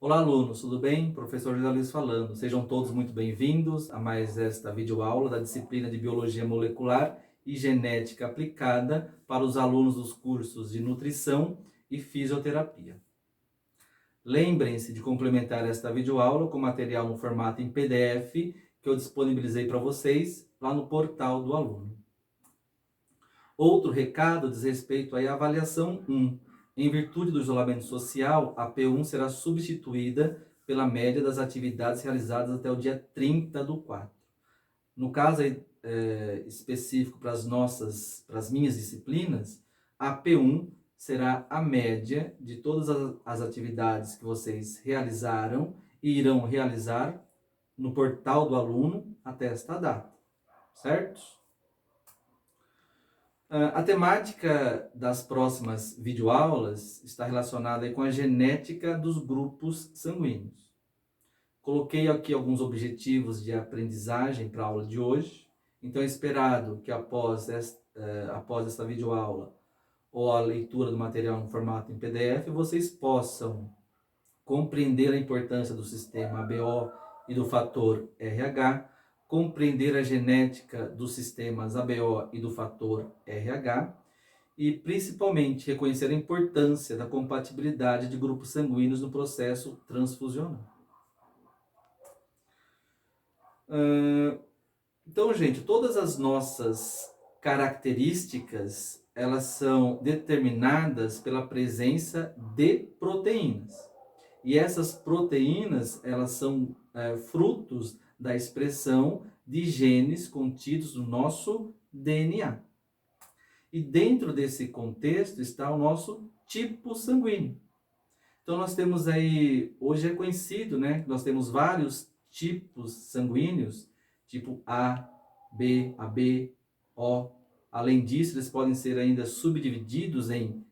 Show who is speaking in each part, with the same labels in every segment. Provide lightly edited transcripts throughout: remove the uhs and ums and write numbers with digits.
Speaker 1: Olá, alunos, tudo bem? Professor José Luiz falando. Sejam todos muito bem-vindos a mais esta videoaula da disciplina de Biologia Molecular e Genética Aplicada para os alunos dos cursos de Nutrição e Fisioterapia. Lembrem-se de complementar esta videoaula com material no formato em PDF que eu disponibilizei para vocês lá no portal do aluno. Outro recado diz respeito à avaliação 1. Em virtude do isolamento social, a P1 será substituída pela média das atividades realizadas até o dia 30/4. No caso específico para as minhas disciplinas, a P1 será a média de todas as atividades que vocês realizaram e irão realizar no portal do aluno até esta data, certo? A temática das próximas videoaulas está relacionada com a genética dos grupos sanguíneos. Coloquei aqui alguns objetivos de aprendizagem para a aula de hoje. Então é esperado que após esta videoaula ou a leitura do material no formato em PDF, vocês possam compreender a importância do sistema ABO e do fator RH, compreender a genética dos sistemas ABO e do fator RH e, principalmente, reconhecer a importância da compatibilidade de grupos sanguíneos no processo transfusional. Então, gente, todas as nossas características, elas são determinadas pela presença de proteínas. E essas proteínas, elas são frutos da expressão de genes contidos no nosso DNA. E dentro desse contexto está o nosso tipo sanguíneo. Então nós temos aí, hoje é conhecido, né? Nós temos vários tipos sanguíneos, tipo A, B, AB, O. Além disso, eles podem ser ainda subdivididos em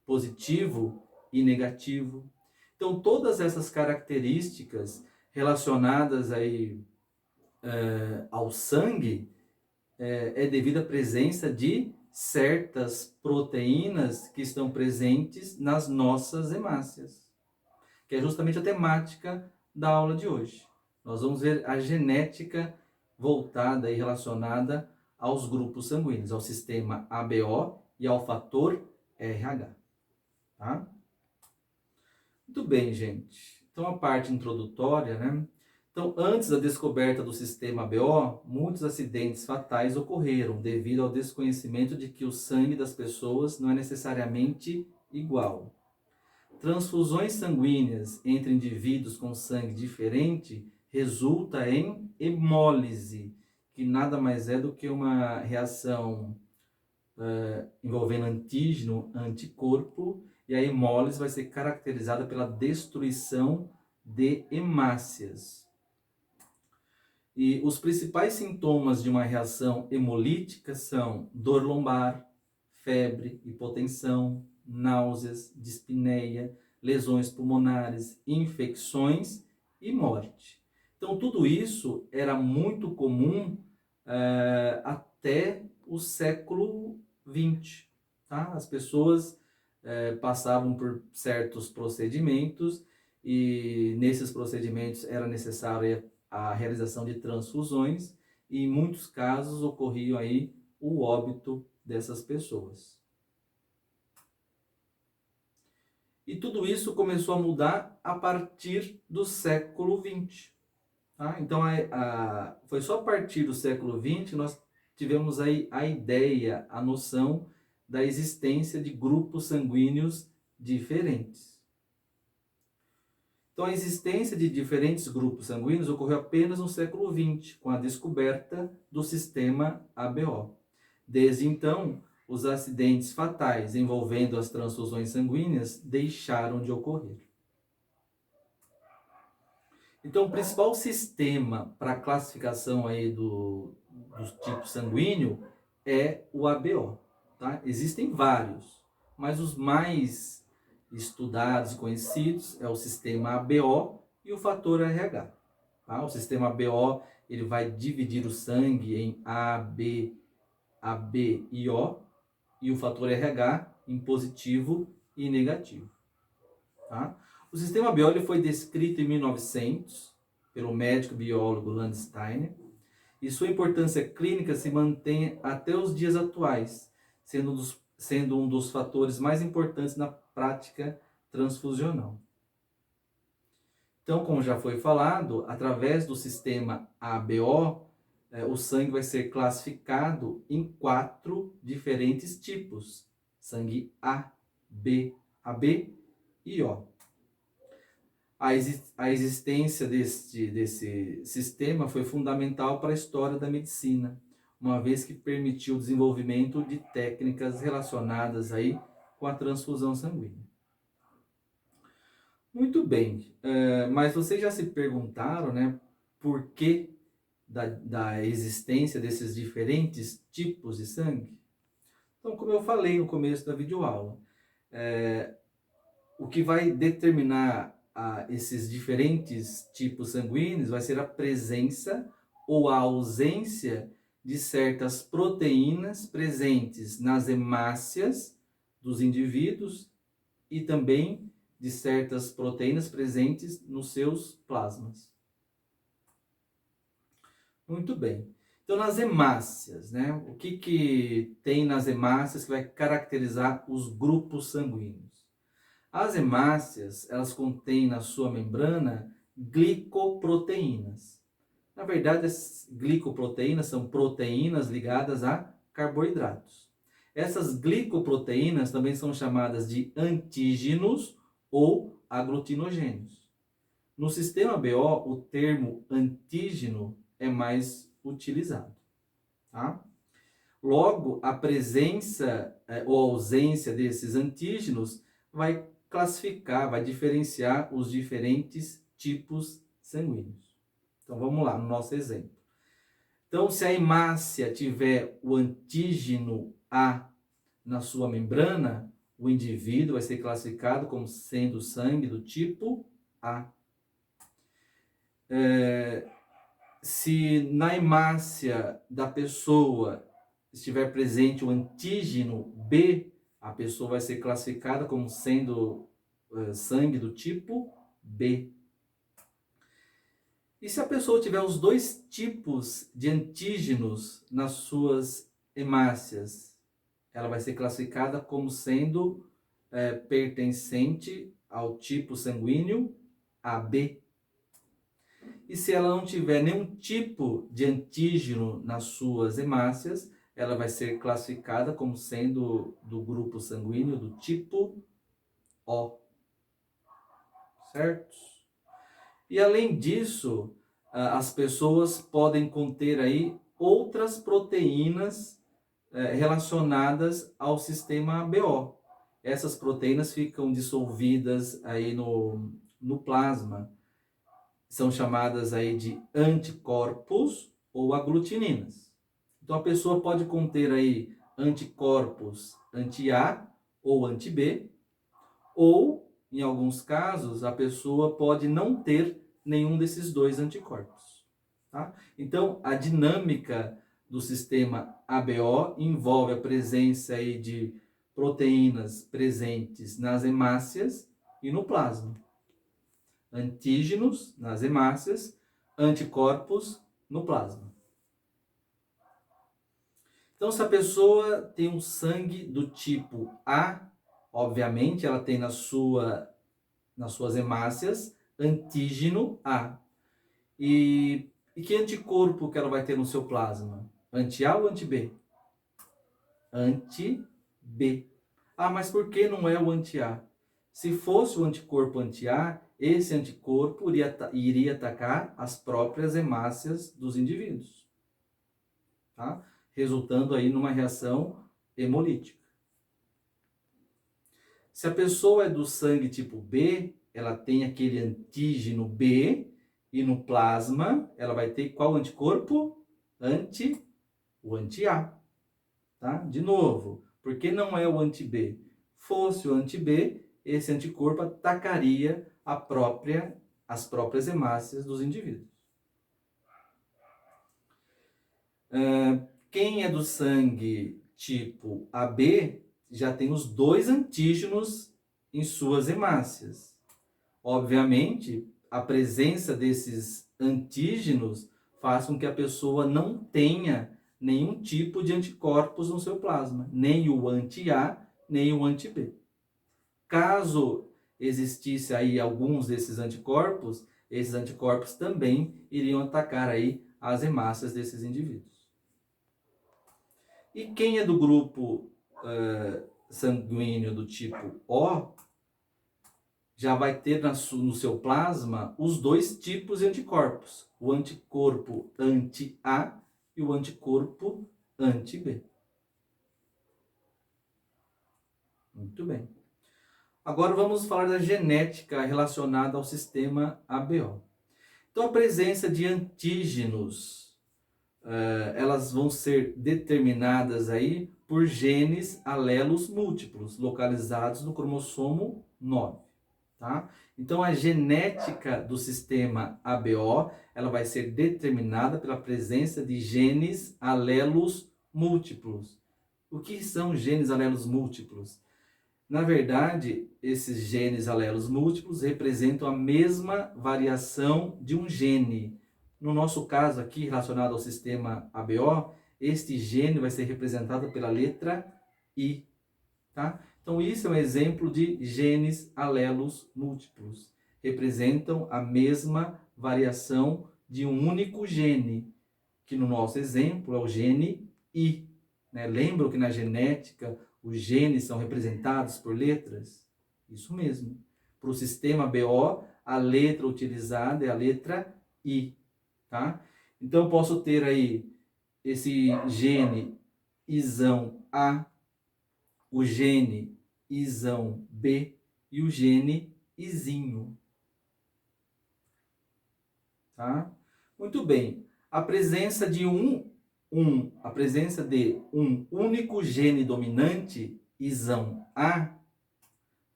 Speaker 1: positivo e negativo. Então todas essas características relacionadas aí ao sangue é devido à presença de certas proteínas que estão presentes nas nossas hemácias, que é justamente a temática da aula de hoje. Nós vamos ver a genética voltada e relacionada aos grupos sanguíneos, ao sistema ABO e ao fator RH. Tá? Muito bem, gente. Então, a parte introdutória, né? Então, antes da descoberta do sistema ABO, muitos acidentes fatais ocorreram devido ao desconhecimento de que o sangue das pessoas não é necessariamente igual. Transfusões sanguíneas entre indivíduos com sangue diferente resulta em hemólise, que nada mais é do que uma reação envolvendo antígeno-anticorpo, e a hemólise vai ser caracterizada pela destruição de hemácias. E os principais sintomas de uma reação hemolítica são dor lombar, febre, hipotensão, náuseas, dispneia, lesões pulmonares, infecções e morte. Então, tudo isso era muito comum até o século XX. Tá? As pessoas passavam por certos procedimentos e nesses procedimentos era necessário a realização de transfusões e em muitos casos ocorria aí o óbito dessas pessoas. E tudo isso começou a mudar a partir do século XX. Tá? Então, foi só a partir do século XX que nós tivemos aí a ideia, a noção da existência de grupos sanguíneos diferentes. Então, a existência de diferentes grupos sanguíneos ocorreu apenas no século XX, com a descoberta do sistema ABO. Desde então, os acidentes fatais envolvendo as transfusões sanguíneas deixaram de ocorrer. Então, o principal sistema para a classificação aí do tipo sanguíneo é o ABO. Tá? Existem vários, mas os mais estudados e conhecidos é o sistema ABO e o fator RH. Tá? O sistema ABO ele vai dividir o sangue em A, B, AB e O, e o fator RH em positivo e negativo. Tá? O sistema BO ele foi descrito em 1900 pelo médico biólogo Landsteiner, e sua importância clínica se mantém até os dias atuais, sendo um dos fatores mais importantes na prática transfusional. Então, como já foi falado, através do sistema ABO, o sangue vai ser classificado em 4 diferentes tipos: sangue A, B, AB e O. A existência desse sistema foi fundamental para a história da medicina, uma vez que permitiu o desenvolvimento de técnicas relacionadas aí com a transfusão sanguínea. Muito bem, mas vocês já se perguntaram, né, por que da existência desses diferentes tipos de sangue? Então, como eu falei no começo da videoaula, o que vai determinar esses diferentes tipos sanguíneos vai ser a presença ou a ausência de certas proteínas presentes nas hemácias dos indivíduos e também de certas proteínas presentes nos seus plasmas. Muito bem. Então, nas hemácias, né? O que tem nas hemácias que vai caracterizar os grupos sanguíneos? As hemácias, elas contêm na sua membrana glicoproteínas. Na verdade, as glicoproteínas são proteínas ligadas a carboidratos. Essas glicoproteínas também são chamadas de antígenos ou aglutinogênios. No sistema BO, o termo antígeno é mais utilizado. Tá? Logo, a presença ou ausência desses antígenos vai classificar, vai diferenciar os diferentes tipos sanguíneos. Então, vamos lá, no nosso exemplo. Então, se a hemácia tiver o antígeno A na sua membrana, o indivíduo vai ser classificado como sendo sangue do tipo A. Se na hemácia da pessoa estiver presente o antígeno B, a pessoa vai ser classificada como sendo sangue do tipo B. E se a pessoa tiver os dois tipos de antígenos nas suas hemácias, ela vai ser classificada como sendo pertencente ao tipo sanguíneo AB. E se ela não tiver nenhum tipo de antígeno nas suas hemácias, ela vai ser classificada como sendo do grupo sanguíneo do tipo O. Certo? E além disso, as pessoas podem conter aí outras proteínas relacionadas ao sistema BO. Essas proteínas ficam dissolvidas aí no plasma. São chamadas aí de anticorpos ou aglutininas. Então a pessoa pode conter aí anticorpos anti-A ou anti-B, ou em alguns casos a pessoa pode não ter nenhum desses dois anticorpos. Tá? Então a dinâmica do sistema ABO envolve a presença aí de proteínas presentes nas hemácias e no plasma. Antígenos nas hemácias, anticorpos no plasma. Então, se a pessoa tem um sangue do tipo A, obviamente ela tem nas suas hemácias antígeno A. E que anticorpo que ela vai ter no seu plasma? Anti-A ou anti-B? Anti-B. Ah, mas por que não é o anti-A? Se fosse o anticorpo anti-A, esse anticorpo iria atacar as próprias hemácias dos indivíduos, tá? Resultando aí numa reação hemolítica. Se a pessoa é do sangue tipo B, ela tem aquele antígeno B e no plasma ela vai ter qual anticorpo? O anti-A, tá? De novo, por que não é o anti-B? Fosse o anti-B, esse anticorpo atacaria as próprias hemácias dos indivíduos. Quem é do sangue tipo AB já tem os dois antígenos em suas hemácias. Obviamente, a presença desses antígenos faz com que a pessoa não tenha nenhum tipo de anticorpos no seu plasma, nem o anti-A, nem o anti-B. Caso existisse aí alguns desses anticorpos, esses anticorpos também iriam atacar aí as hemácias desses indivíduos. E quem é do grupo sanguíneo do tipo O, já vai ter no seu plasma os dois tipos de anticorpos, o anticorpo anti-A e o anticorpo anti-B. Muito bem. Agora vamos falar da genética relacionada ao sistema ABO. Então, a presença de antígenos, elas vão ser determinadas aí por genes alelos múltiplos, localizados no cromossomo 9. Tá? Então, a genética do sistema ABO, ela vai ser determinada pela presença de genes alelos múltiplos. O que são genes alelos múltiplos? Na verdade, esses genes alelos múltiplos representam a mesma variação de um gene. No nosso caso aqui, relacionado ao sistema ABO, este gene vai ser representado pela letra I. Tá? Então, isso é um exemplo de genes alelos múltiplos. Representam a mesma variação de um único gene, que no nosso exemplo é o gene I. Né? Lembram que na genética os genes são representados por letras? Isso mesmo. Para o sistema BO, a letra utilizada é a letra I. Tá? Então, eu posso ter aí esse gene Izão A, o gene Izão B e o gene Izinho. Tá? Muito bem. A presença de um único gene dominante, Izão A,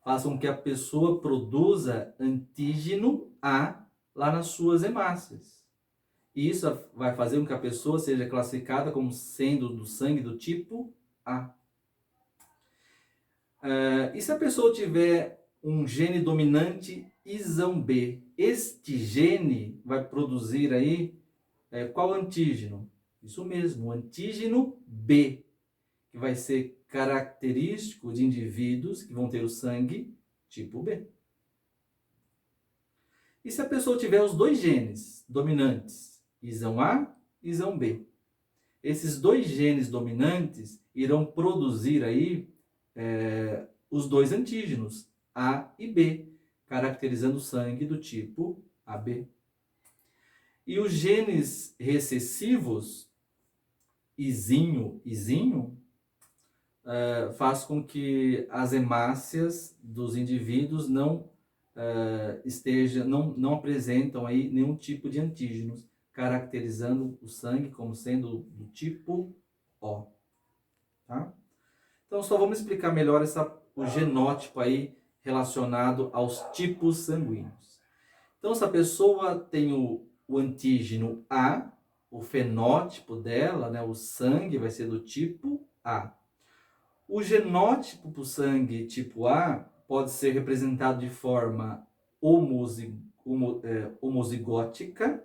Speaker 1: faz com que a pessoa produza antígeno A lá nas suas hemácias. E isso vai fazer com que a pessoa seja classificada como sendo do sangue do tipo A. E se a pessoa tiver um gene dominante Izão B, este gene vai produzir aí qual antígeno? Isso mesmo, o antígeno B, que vai ser característico de indivíduos que vão ter o sangue tipo B. E se a pessoa tiver os dois genes dominantes, Izão A e Izão B? Esses dois genes dominantes irão produzir aí os dois antígenos, A e B, caracterizando o sangue do tipo AB. E os genes recessivos, Izinho, faz com que as hemácias dos indivíduos não apresentam aí nenhum tipo de antígenos, caracterizando o sangue como sendo do tipo O. Tá? Então, só vamos explicar melhor o genótipo aí relacionado aos tipos sanguíneos. Então, se a pessoa tem o antígeno A, o fenótipo dela, né, o sangue vai ser do tipo A. O genótipo para o sangue tipo A pode ser representado de forma homozigótica,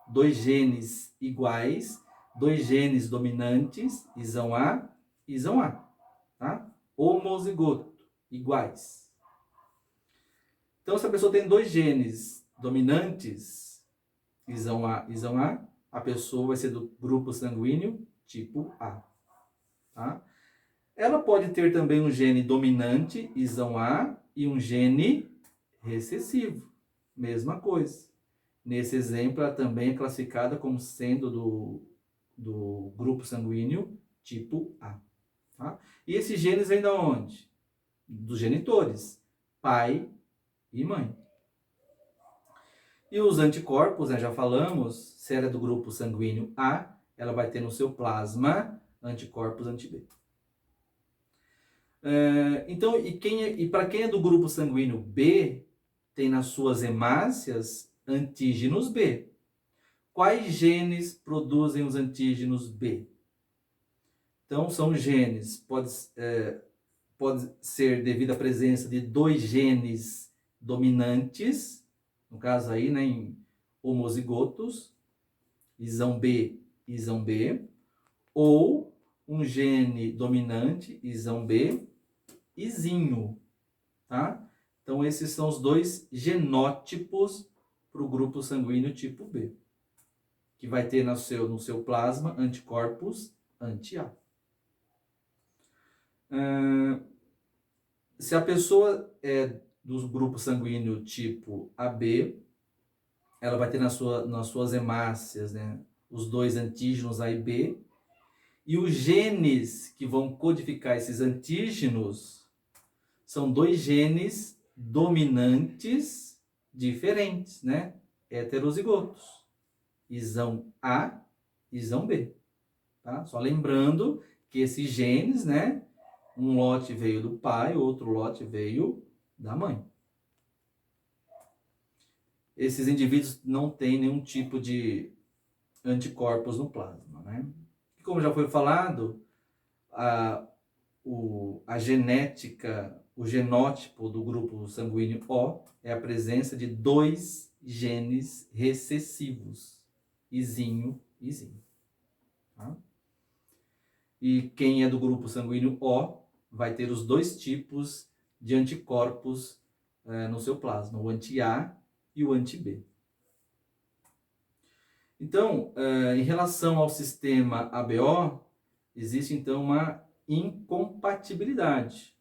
Speaker 1: dois genes iguais, dois genes dominantes, Izão A e Izão A. Tá? Homozigoto, iguais. Então, se a pessoa tem dois genes dominantes, Izão A, a pessoa vai ser do grupo sanguíneo tipo A. Tá? Ela pode ter também um gene dominante, Izão A, e um gene recessivo. Mesma coisa. Nesse exemplo, ela também é classificada como sendo do grupo sanguíneo tipo A. Tá? E esses genes vêm de onde? Dos genitores, pai e mãe. E os anticorpos, né, já falamos, se ela é do grupo sanguíneo A, ela vai ter no seu plasma anticorpos anti-B. Então, e para quem é do grupo sanguíneo B, tem nas suas hemácias antígenos B. Quais genes produzem os antígenos B? Então, são genes, pode ser devido à presença de dois genes dominantes, no caso aí, né, em homozigotos, isão B, isão B, ou um gene dominante, isão B, isinho, tá? Então, esses são os dois genótipos para o grupo sanguíneo tipo B, que vai ter no seu plasma anticorpos anti-A. Se a pessoa é do grupo sanguíneo tipo AB, ela vai ter nas suas hemácias, né, os dois antígenos A e B, e os genes que vão codificar esses antígenos são dois genes dominantes diferentes, né? Heterozigotos. Isão A, isão B. Tá? Só lembrando que esses genes, né? Um lote veio do pai, outro lote veio da mãe. Esses indivíduos não têm nenhum tipo de anticorpos no plasma, né? E como já foi falado, a genética, o genótipo do grupo sanguíneo O é a presença de dois genes recessivos, isinho e isinho. Tá? E quem é do grupo sanguíneo O vai ter os dois tipos de anticorpos no seu plasma, o anti-A e o anti-B. Então, em relação ao sistema ABO, existe então uma incompatibilidade,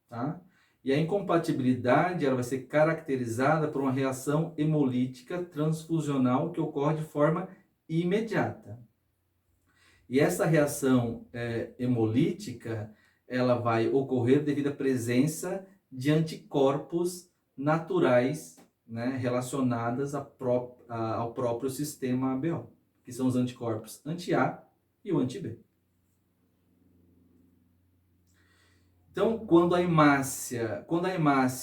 Speaker 1: tá? E a incompatibilidade ela vai ser caracterizada por uma reação hemolítica transfusional que ocorre de forma imediata. E essa reação hemolítica ela vai ocorrer devido à presença de anticorpos naturais, né, relacionadas ao próprio sistema ABO, que são os anticorpos anti-A e o anti-B. Então, quando a hemácia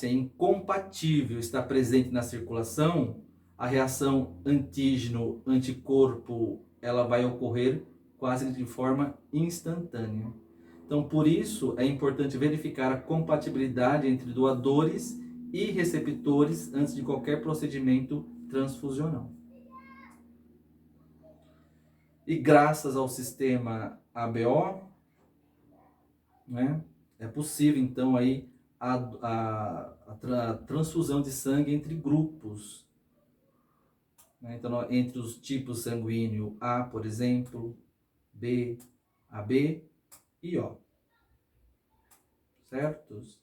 Speaker 1: incompatível está presente na circulação, a reação antígeno-anticorpo ela vai ocorrer quase de forma instantânea. Então, por isso, é importante verificar a compatibilidade entre doadores e receptores antes de qualquer procedimento transfusional. E graças ao sistema ABO, né, é possível, então, aí, a transfusão de sangue entre grupos. Né? Então, entre os tipos sanguíneo A, por exemplo, B, AB e O. Certos?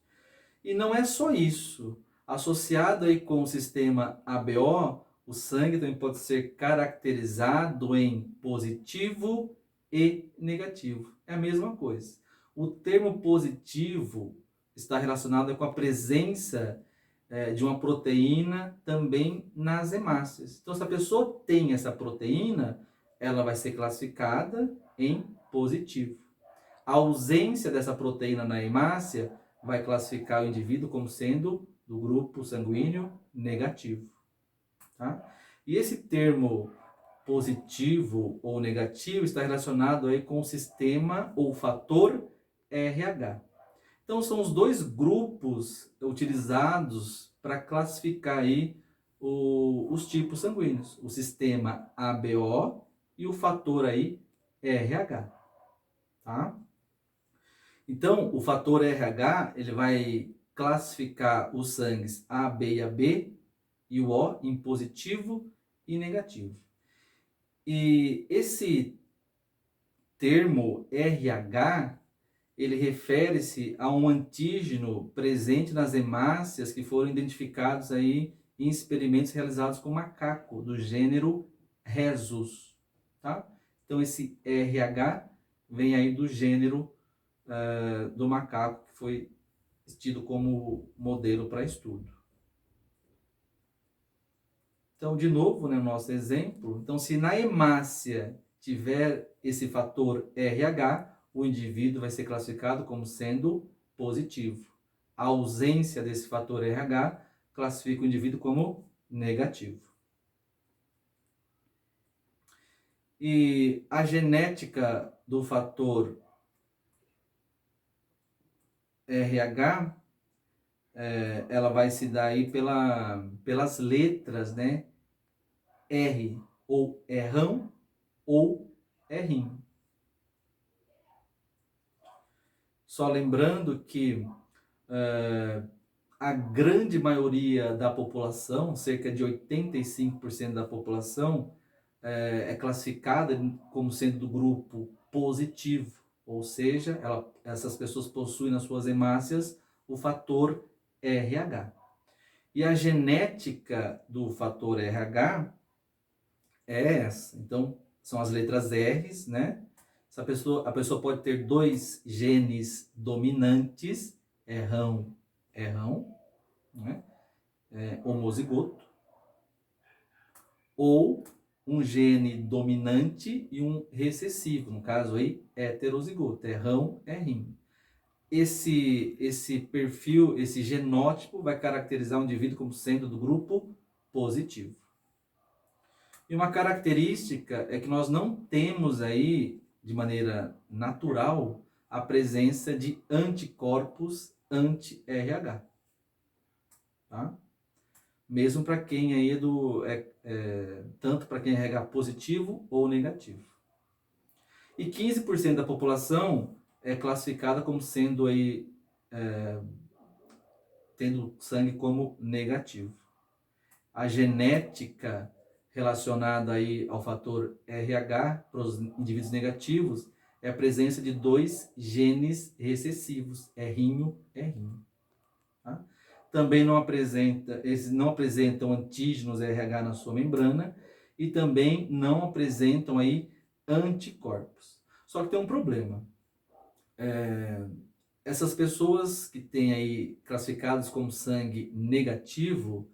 Speaker 1: E não é só isso. Associado aí com o sistema ABO, o sangue também pode ser caracterizado em positivo e negativo. É a mesma coisa. O termo positivo está relacionado com a presença de uma proteína também nas hemácias. Então, se a pessoa tem essa proteína, ela vai ser classificada em positivo. A ausência dessa proteína na hemácia vai classificar o indivíduo como sendo do grupo sanguíneo negativo. Tá? E esse termo positivo ou negativo está relacionado aí com o sistema ou fator RH. Então, são os dois grupos utilizados para classificar aí os tipos sanguíneos. O sistema ABO e o fator aí RH. Tá? Então, o fator RH ele vai classificar os sangues A, B e AB e o O em positivo e negativo. E esse termo RH, ele refere-se a um antígeno presente nas hemácias que foram identificados aí em experimentos realizados com macaco do gênero Rhesus, tá? Então esse RH vem aí do gênero do macaco que foi tido como modelo para estudo. Então, de novo, né, nosso exemplo. Então, se na hemácia tiver esse fator RH, o indivíduo vai ser classificado como sendo positivo. A ausência desse fator RH classifica o indivíduo como negativo. E a genética do fator RH ela vai se dar aí pelas letras, né? R, ou Rão, ou Rim. Só lembrando que a grande maioria da população, cerca de 85% da população, é classificada como sendo do grupo positivo, ou seja, essas pessoas possuem nas suas hemácias o fator RH. E a genética do fator RH é essa. Então, são as letras R's, né? A pessoa pode ter dois genes dominantes, Rão, né? Homozigoto, ou um gene dominante e um recessivo, no caso aí, heterozigoto, Rão, Rim. Esse perfil, esse genótipo vai caracterizar o indivíduo como sendo do grupo positivo. E uma característica é que nós não temos aí, de maneira natural, a presença de anticorpos anti-RH. Tá? Mesmo para quem aí tanto para quem é RH positivo ou negativo. E 15% da população é classificada como sendo aí, tendo sangue como negativo. A genética relacionada aí ao fator RH para os indivíduos negativos é a presença de dois genes recessivos, Rinho. Tá? Também eles não apresentam antígenos RH na sua membrana e também não apresentam aí anticorpos. Só que tem um problema. Essas pessoas que têm aí classificados como sangue negativo,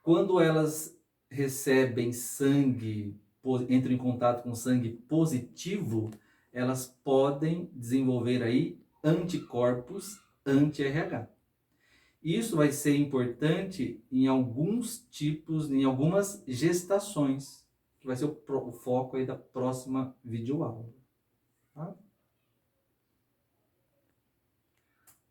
Speaker 1: quando elas recebem sangue, entram em contato com sangue positivo, elas podem desenvolver aí anticorpos anti-RH. Isso vai ser importante em alguns tipos, em algumas gestações, que vai ser o foco aí da próxima videoaula. Tá?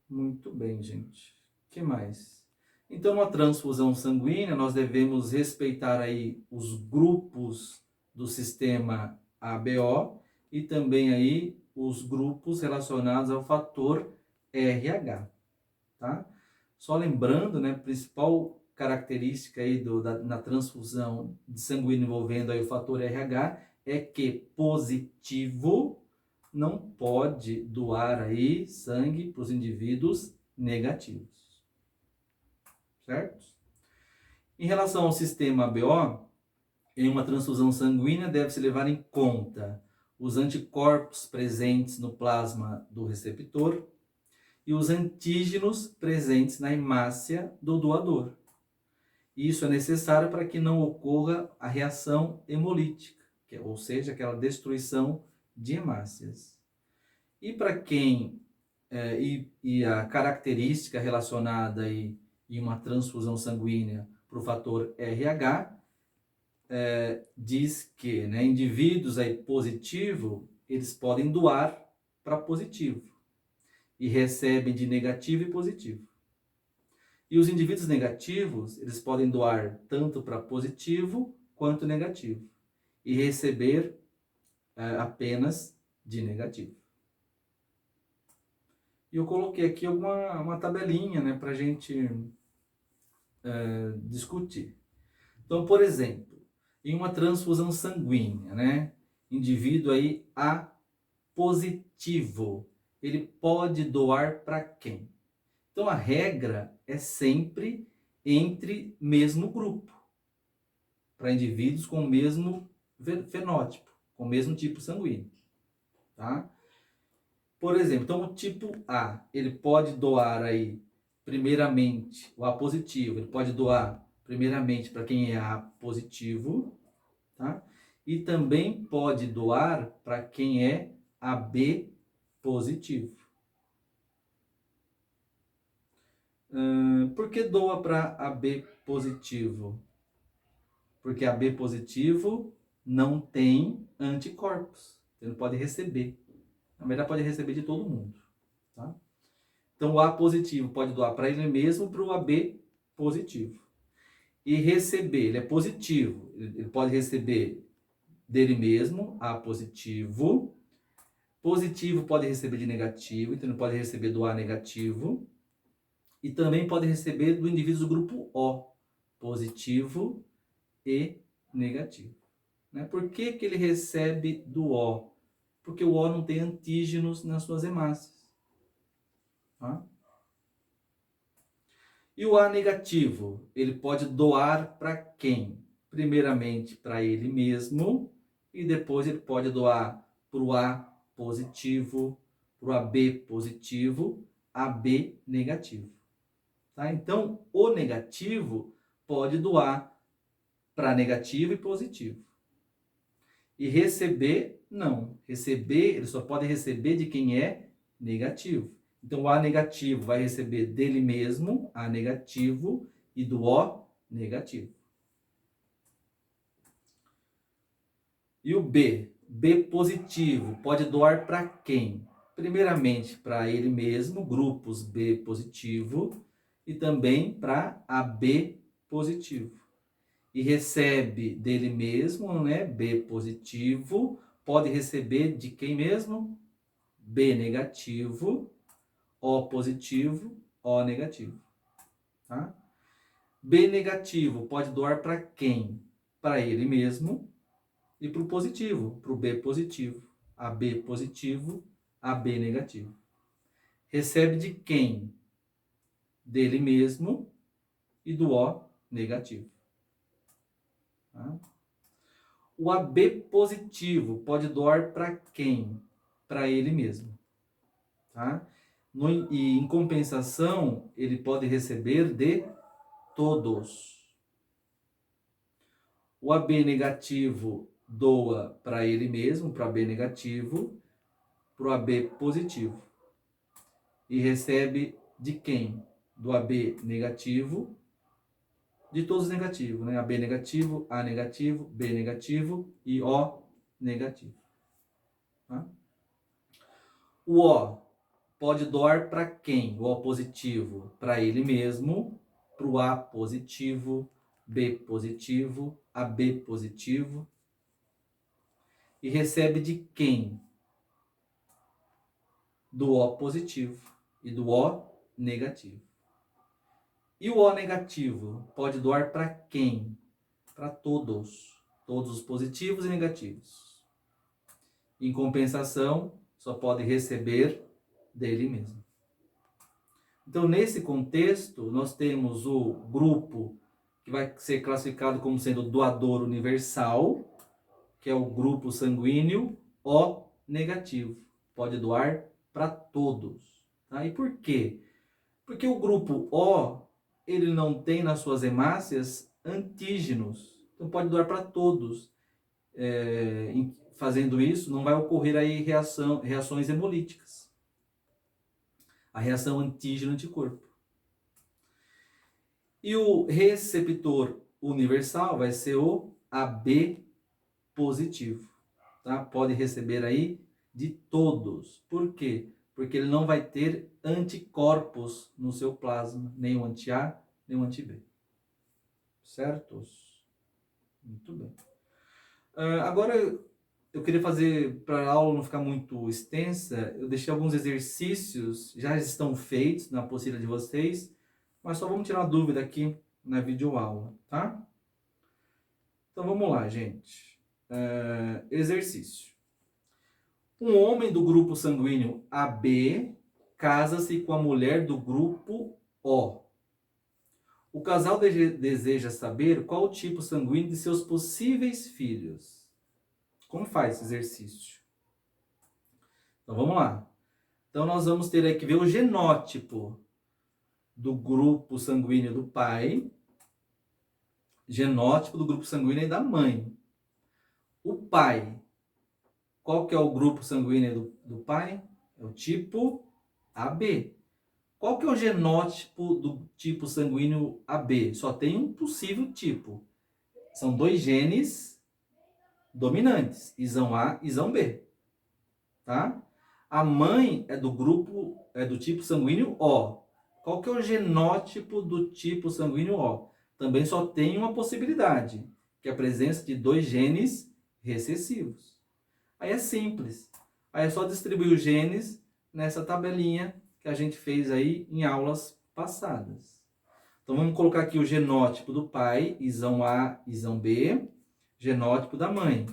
Speaker 1: Muito bem, gente. O que mais? Então, uma transfusão sanguínea, nós devemos respeitar aí os grupos do sistema ABO e também aí os grupos relacionados ao fator RH, tá? Só lembrando, né, a principal característica aí na transfusão de sanguíneo envolvendo aí o fator RH é que positivo não pode doar aí sangue para os indivíduos negativos. Certo? Em relação ao sistema ABO, em uma transfusão sanguínea deve-se levar em conta os anticorpos presentes no plasma do receptor e os antígenos presentes na hemácia do doador. Isso é necessário para que não ocorra a reação hemolítica, ou seja, aquela destruição de hemácias. E para quem a característica relacionada aí em uma transfusão sanguínea para o fator RH diz que, né, indivíduos aí positivo, eles podem doar para positivo e recebem de negativo e positivo. E os indivíduos negativos, eles podem doar tanto para positivo quanto negativo e receber apenas de negativo. E eu coloquei aqui uma tabelinha, né, para a gente discutir. Então, por exemplo, em uma transfusão sanguínea, né, indivíduo aí A positivo, ele pode doar para quem? Então, a regra é sempre entre mesmo grupo, para indivíduos com o mesmo fenótipo, com o mesmo tipo sanguíneo, tá? Por exemplo, então o tipo A, ele pode doar aí, primeiramente, o A positivo, ele pode doar primeiramente para quem é A positivo, tá? E também pode doar para quem é AB positivo. Por que doa para AB positivo? Porque AB positivo não tem anticorpos. Ele não pode receber. Na verdade, pode receber de todo mundo. Tá? Então, o A positivo pode doar para ele mesmo, para o AB positivo. E receber, ele é positivo, ele pode receber dele mesmo, A positivo. Positivo pode receber de negativo, então ele pode receber do A negativo. E também pode receber do indivíduo do grupo O, positivo e negativo. Né? Por que, que ele recebe do O? Porque o O não tem antígenos nas suas hemácias. Tá? E o A negativo, ele pode doar para quem? Primeiramente para ele mesmo, e depois ele pode doar para o A positivo, para o AB positivo, AB negativo. Tá? Então, o negativo pode doar para negativo e positivo. E receber, não. Receber, ele só pode receber de quem é negativo. Então, o A negativo vai receber dele mesmo, A negativo, e do O negativo. E o B? B positivo, pode doar para quem? Primeiramente, para ele mesmo, grupos B positivo, e também para AB positivo. E recebe dele mesmo, né? B positivo, pode receber de quem mesmo? B negativo, O positivo, O negativo. Tá? B negativo pode doar para quem? Para ele mesmo e para o positivo, para o B positivo. AB positivo, AB negativo. Recebe de quem? Dele mesmo e do O negativo. Tá? O AB positivo pode doar para quem? Para ele mesmo. Tá? E em compensação, ele pode receber de todos. O AB negativo doa para ele mesmo, para B negativo, para o AB positivo. E recebe de quem? Do AB negativo, de todos os negativos, né? AB negativo, A negativo, B negativo e O negativo. Tá? O O pode doar para quem? O O positivo, para ele mesmo, para o A positivo, B positivo, AB positivo. E recebe de quem? Do O positivo e do O negativo. E o O negativo pode doar para quem? Para todos. Todos os positivos e negativos. Em compensação, só pode receber dele mesmo. Então, nesse contexto, nós temos o grupo que vai ser classificado como sendo doador universal, que é o grupo sanguíneo O negativo. Pode doar para todos. Tá? E por quê? Porque o grupo O, ele não tem nas suas hemácias antígenos. Então pode doar para todos. Fazendo isso, não vai ocorrer aí reações hemolíticas. A reação antígeno-anticorpo. E o receptor universal vai ser o AB positivo. Tá? Pode receber aí de todos. Por quê? Porque ele não vai ter anticorpos no seu plasma, nem o anti-A, nem o anti-B. Certos? Muito bem. Agora, eu queria fazer, para a aula não ficar muito extensa, eu deixei alguns exercícios, já estão feitos na apostila de vocês, mas só vamos tirar uma dúvida aqui na videoaula, tá? Então vamos lá, gente. Exercício. Um homem do grupo sanguíneo AB casa-se com a mulher do grupo O. O casal deseja saber qual o tipo sanguíneo de seus possíveis filhos. Como faz esse exercício? Então vamos lá. Então nós vamos ter aqui que ver o genótipo do grupo sanguíneo do pai, genótipo do grupo sanguíneo da mãe. O pai, qual que é o grupo sanguíneo do pai? É o tipo AB. Qual que é o genótipo do tipo sanguíneo AB? Só tem um possível tipo. São dois genes dominantes, isão A e isão B. Tá? A mãe é do grupo, é do tipo sanguíneo O. Qual que é o genótipo do tipo sanguíneo O? Também só tem uma possibilidade, que é a presença de 2 genes recessivos. Aí é simples. Aí é só distribuir os genes nessa tabelinha que a gente fez aí em aulas passadas. Então vamos colocar aqui o genótipo do pai, isão A, isão B, genótipo da mãe,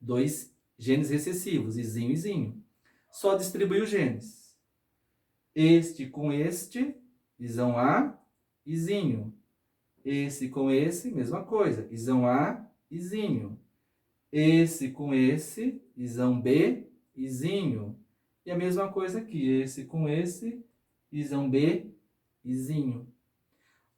Speaker 1: 2 genes recessivos, izinho e izinho. Só distribuir os genes. Este com este, isão A, izinho. Esse com esse, mesma coisa, isão A, izinho. Esse com esse, isão B, izinho. E a mesma coisa aqui, esse com esse, isão B, izinho.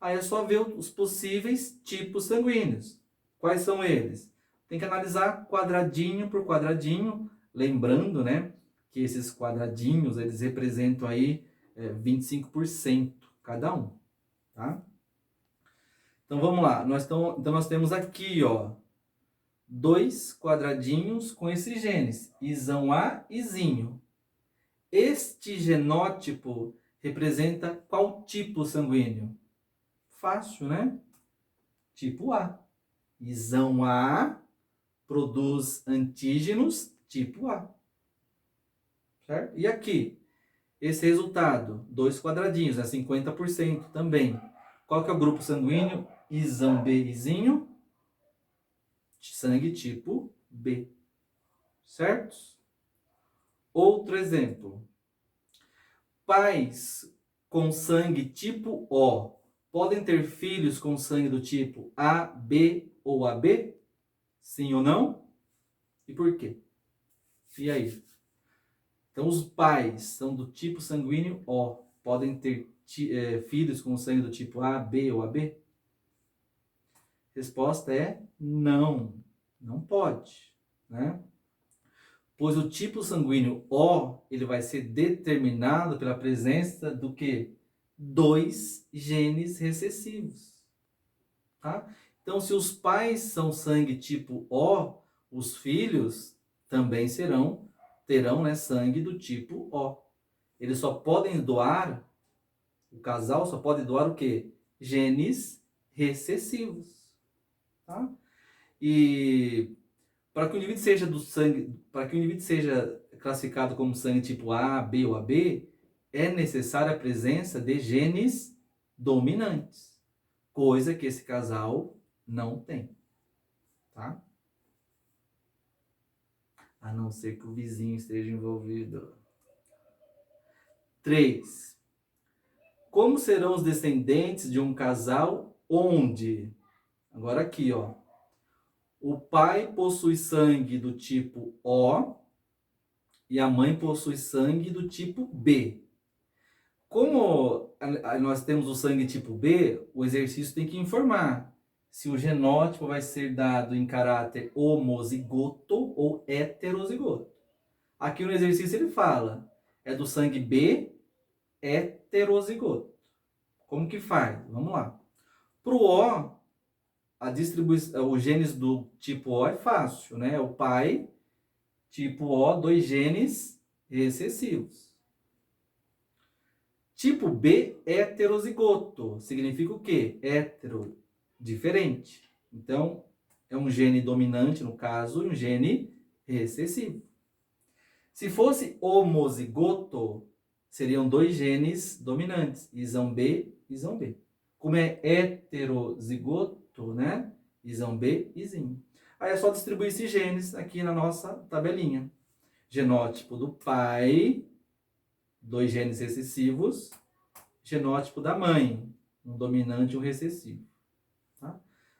Speaker 1: Aí é só ver os possíveis tipos sanguíneos. Quais são eles? Tem que analisar quadradinho por quadradinho, lembrando, né, que esses quadradinhos, eles representam aí 25% cada um, tá? Então vamos lá, então nós temos aqui, ó, 2 quadradinhos com esses genes, isão A e izinho. Este genótipo representa qual tipo sanguíneo? Fácil, né? Tipo A. Isão A produz antígenos tipo A. Certo? E aqui, esse resultado, 2 quadradinhos, é 50% também. Qual que é o grupo sanguíneo? Isão B, izinho, sangue tipo B. Certo? Outro exemplo. Pais com sangue tipo O podem ter filhos com sangue do tipo A, B ou AB? Sim ou não? E por quê? E aí? Então, os pais são do tipo sanguíneo O. Podem ter filhos com sangue do tipo A, B ou AB? Resposta é não. Não pode, né? Pois o tipo sanguíneo O, ele vai ser determinado pela presença do quê? 2 genes recessivos, tá? Então, se os pais são sangue tipo O, os filhos também terão, né, sangue do tipo O. Eles só podem doar, o casal só pode doar o quê? Genes recessivos, tá? E para que o indivíduo seja do sangue, para que o indivíduo seja classificado como sangue tipo A, B ou AB, é necessária a presença de genes dominantes, coisa que esse casal não tem, tá? A não ser que o vizinho esteja envolvido. 3. Como serão os descendentes de um casal onde, agora aqui, ó, o pai possui sangue do tipo O e a mãe possui sangue do tipo B. Como nós temos o sangue tipo B, o exercício tem que informar se o genótipo vai ser dado em caráter homozigoto ou heterozigoto. Aqui no exercício ele fala, é do sangue B heterozigoto. Como que faz? Vamos lá. Para o O, a distribuição, os genes do tipo O é fácil, né? O pai, tipo O, 2 genes recessivos. Tipo B, heterozigoto. Significa o quê? Hétero, diferente. Então, é um gene dominante, no caso, e um gene recessivo. Se fosse homozigoto, seriam 2 genes dominantes, isão B, isão B. Como é heterozigoto, né? Isão B, izinho. Aí é só distribuir esses genes aqui na nossa tabelinha. Genótipo do pai, 2 genes recessivos. Genótipo da mãe, um dominante e um recessivo. Tá?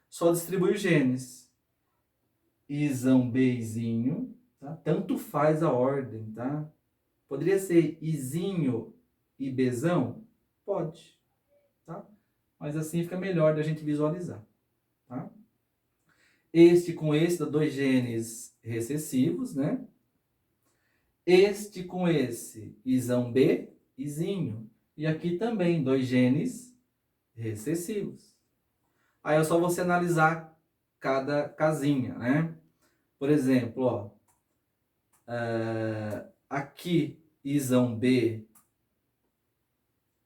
Speaker 1: Só distribui os genes. Isão B, izinho. Tá? Tanto faz a ordem, tá? Poderia ser izinho e bezão? Pode, tá? Mas assim fica melhor da gente visualizar, tá? Este com este dá 2 genes recessivos, né? Este com esse, isão B, izinho. E aqui também 2 genes recessivos. Aí é só você analisar cada casinha, né? Por exemplo, ó, aqui Isão B,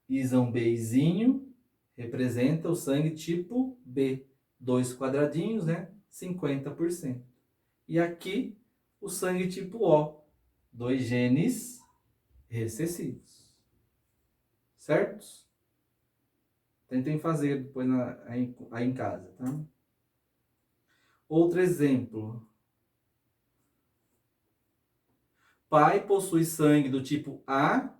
Speaker 1: Isão Bzinho, representa o sangue tipo B. 2 quadradinhos, né? 50%. E aqui, o sangue tipo O. 2 genes recessivos. Certos? Tentem fazer depois aí em casa, tá? Outro exemplo. Pai possui sangue do tipo A,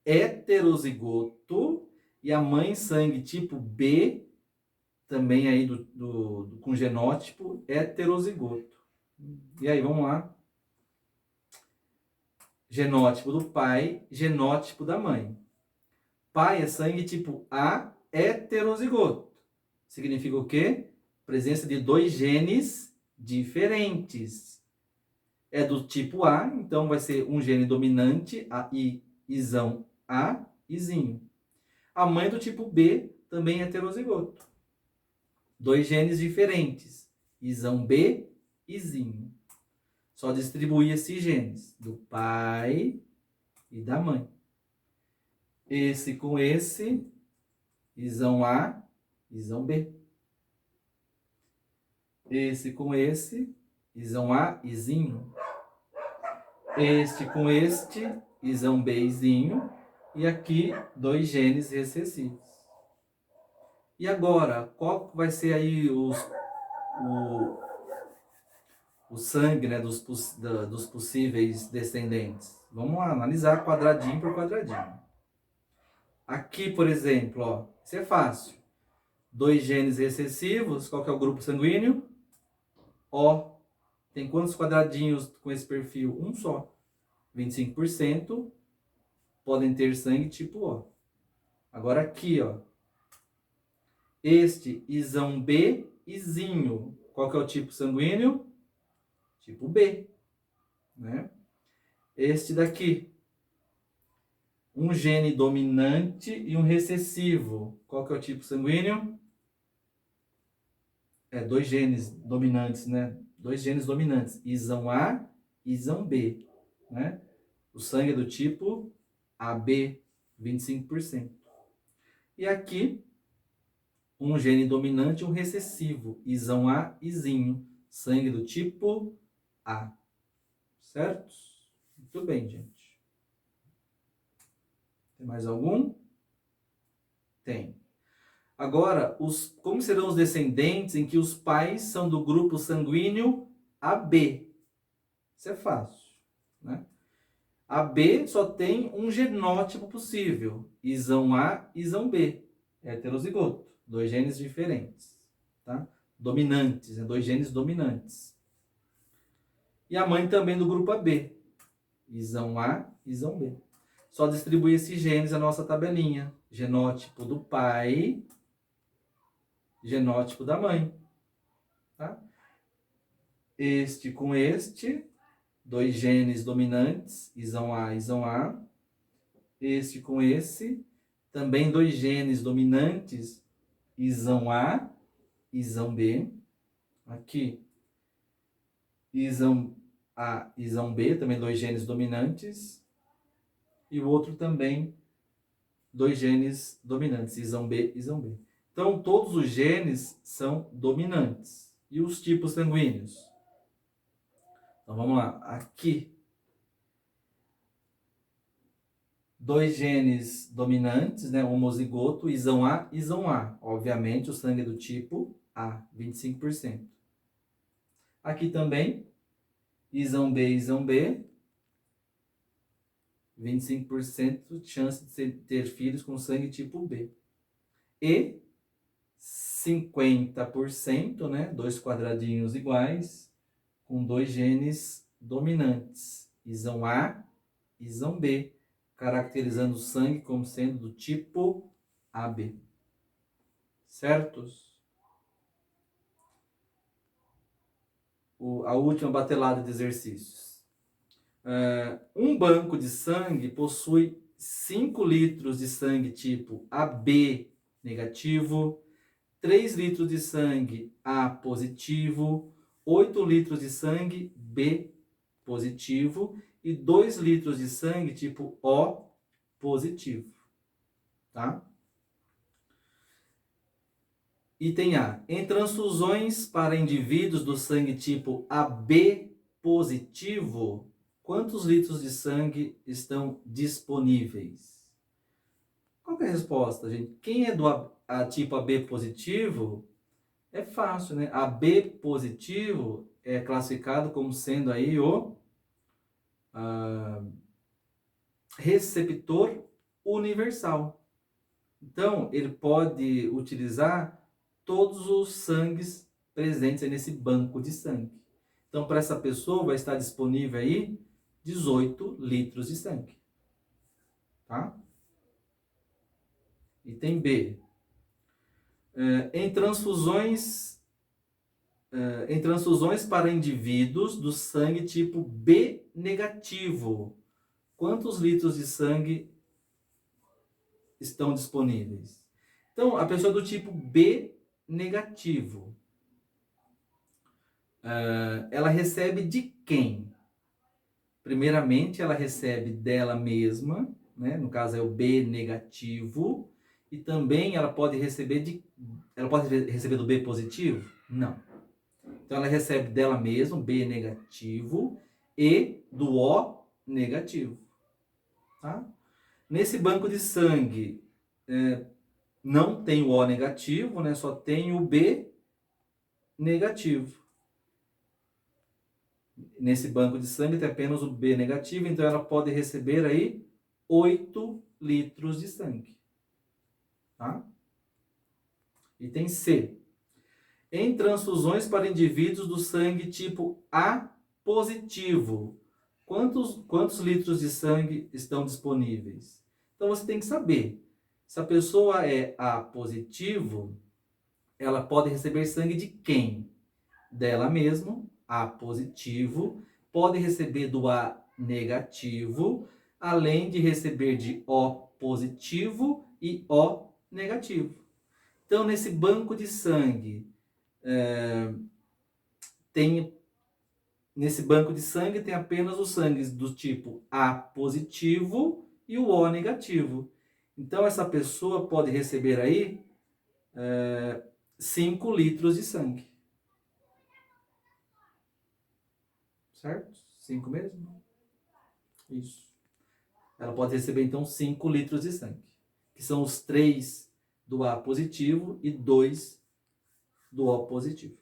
Speaker 1: heterozigoto, e a mãe sangue tipo B, também aí com genótipo heterozigoto. E aí, vamos lá. Genótipo do pai, genótipo da mãe. Pai é sangue tipo A, heterozigoto. Significa o quê? Presença de 2 genes diferentes. É do tipo A, então vai ser um gene dominante, a Izão A, Izinho. A mãe é do tipo B, também heterozigoto. 2 genes diferentes, Izão B, Izinho. Só distribuir esses genes, do pai e da mãe. Esse com esse, Izão A, Izão B. Esse com esse, Izão A, Izinho. Este com este, Izão B, Izinho. E aqui, 2 genes recessivos. E agora, qual vai ser aí o sangue, né, dos possíveis descendentes? Vamos lá, analisar quadradinho por quadradinho. Aqui, por exemplo, ó, isso é fácil. 2 genes recessivos, qual que é o grupo sanguíneo? O. Tem quantos quadradinhos com esse perfil? Um só. 25% podem ter sangue tipo O. Agora aqui, ó. Este Izão B, Izinho. Qual que é o tipo sanguíneo? Tipo B, né? Este daqui, um gene dominante e um recessivo. Qual que é o tipo sanguíneo? 2 genes dominantes, né? 2 genes dominantes, Izão A e Izão B, né? O sangue é do tipo AB, 25%. E aqui, um gene dominante e um recessivo, Izão A, Izinho, sangue do tipo A. Certo? Muito bem, gente. Tem mais algum? Tem. Agora, como serão os descendentes em que os pais são do grupo sanguíneo AB? Isso é fácil, né? AB só tem um genótipo possível, Izão A e Izão B, heterozigoto, 2 genes diferentes, tá? Dominantes, né? 2 genes dominantes. E a mãe também do grupo AB, Izão A e Izão B. Só distribuir esses genes na nossa tabelinha, genótipo do pai, genótipo da mãe, tá? Este com este, 2 genes dominantes, Izão A e Izão A. Este com esse, também 2 genes dominantes, Izão A e Izão B. Aqui, Izão A e Izão B, também 2 genes dominantes. E o outro também, 2 genes dominantes, Izão B e Izão B. Então, todos os genes são dominantes. E os tipos sanguíneos? Então, vamos lá. Aqui, 2 genes dominantes, né? Homozigoto, Izão A e Izão A. Obviamente, o sangue é do tipo A, 25%. Aqui também, Izão B e Izão B. 25% de chance de ter filhos com sangue tipo B. E 50%, né? 2 quadradinhos iguais, com 2 genes dominantes, Izão A e Izão B, caracterizando o sangue como sendo do tipo AB. Certos? A última batelada de exercícios. Um banco de sangue possui 5 litros de sangue tipo AB negativo, 3 litros de sangue A positivo, 8 litros de sangue B positivo e 2 litros de sangue tipo O positivo, tá? Item A. Em transfusões para indivíduos do sangue tipo AB positivo, quantos litros de sangue estão disponíveis? Qual que é a resposta, gente? Quem é do tipo AB positivo, é fácil, né? AB positivo é classificado como sendo aí o receptor universal. Então, ele pode utilizar todos os sangues presentes aí nesse banco de sangue. Então, para essa pessoa vai estar disponível aí 18 litros de sangue. Tá? Item B. Em transfusões para indivíduos do sangue tipo B negativo, quantos litros de sangue estão disponíveis? Então, a pessoa do tipo B negativo, ela recebe de quem? Primeiramente, ela recebe dela mesma, né? No caso é o B negativo, e também ela pode receber do B positivo? Não. Então ela recebe dela mesma, B negativo, e do O negativo. Tá? Nesse banco de sangue, não tem o O negativo, né? Só tem o B negativo. Nesse banco de sangue tem apenas o B negativo, então ela pode receber aí 8 litros de sangue. Tá? Item C. Em transfusões para indivíduos do sangue tipo A positivo, quantos litros de sangue estão disponíveis? Então você tem que saber, se a pessoa é A positivo, ela pode receber sangue de quem? Dela mesma, A positivo, pode receber do A negativo, além de receber de O positivo e O negativo. Então, nesse banco de sangue, nesse banco de sangue tem apenas os sangues do tipo A positivo e o O negativo. Então, essa pessoa pode receber aí 5 litros de sangue. Certo? 5 mesmo? Isso. Ela pode receber, então, 5 litros de sangue. Que são os 3 do A positivo e 2 do O positivo.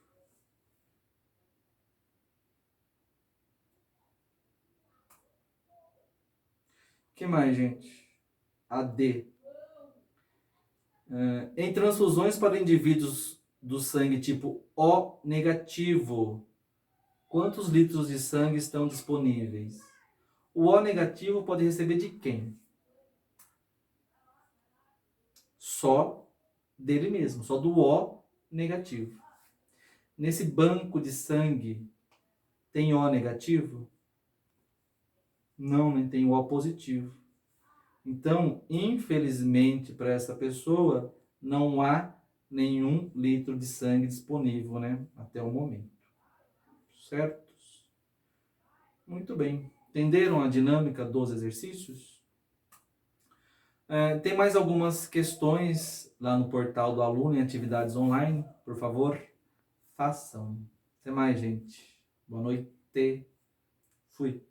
Speaker 1: O que mais, gente? A D. Em transfusões para indivíduos do sangue tipo O negativo, quantos litros de sangue estão disponíveis? O O negativo pode receber de quem? Só dele mesmo, só do O negativo. Nesse banco de sangue, tem O negativo? Não, né? Tem o O positivo. Então, infelizmente, para essa pessoa, não há nenhum litro de sangue disponível, né? Até o momento. Certo? Muito bem. Entenderam a dinâmica dos exercícios? Tem mais algumas questões lá no portal do aluno em atividades online. Por favor, façam. Até mais, gente. Boa noite. Fui.